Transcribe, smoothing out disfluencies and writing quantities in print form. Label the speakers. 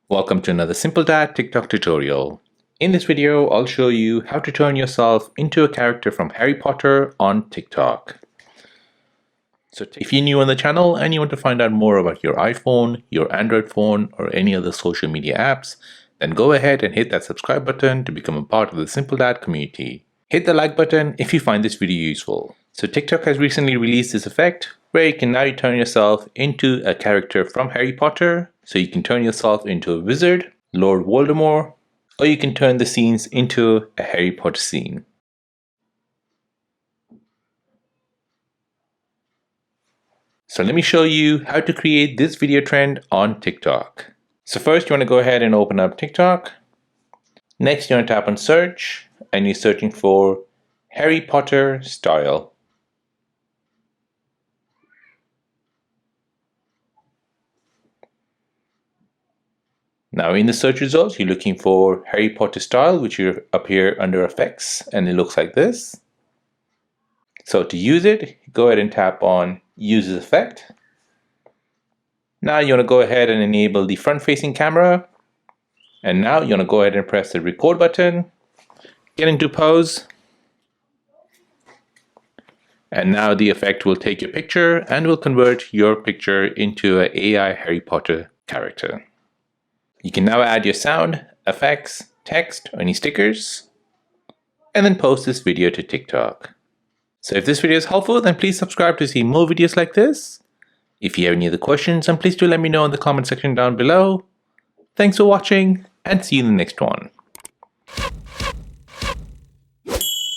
Speaker 1: Welcome to another Simple Dad TikTok tutorial. In this video, I'll show you how to turn yourself into a character from Harry Potter on TikTok. So if you're new on the channel and you want to find out more about your iPhone, your Android phone, or any other social media apps, then go ahead and hit that subscribe button to become a part of the Simple Dad community. Hit the like button if you find this video useful. So TikTok has recently released this effect where you can now turn yourself into a character from Harry Potter. So you can turn yourself into a wizard, Lord Voldemort, or you can turn the scenes into a Harry Potter scene. So let me show you how to create this video trend on TikTok. So first you want to go ahead and open up TikTok. Next you want to tap on search and you're searching for Harry Potter style. Now in the search results, you're looking for Harry Potter style, which will appear under effects, and it looks like this. So to use it, go ahead and tap on use this effect. Now you want to go ahead and enable the front facing camera. And now you want to go ahead and press the record button, get into pose. And now the effect will take your picture and will convert your picture into an AI Harry Potter character. You can now add your sound, effects, text, or any stickers, and then post this video to TikTok. So if this video is helpful, then please subscribe to see more videos like this. If you have any other questions, then please do let me know in the comment section down below. Thanks for watching, and see you in the next one.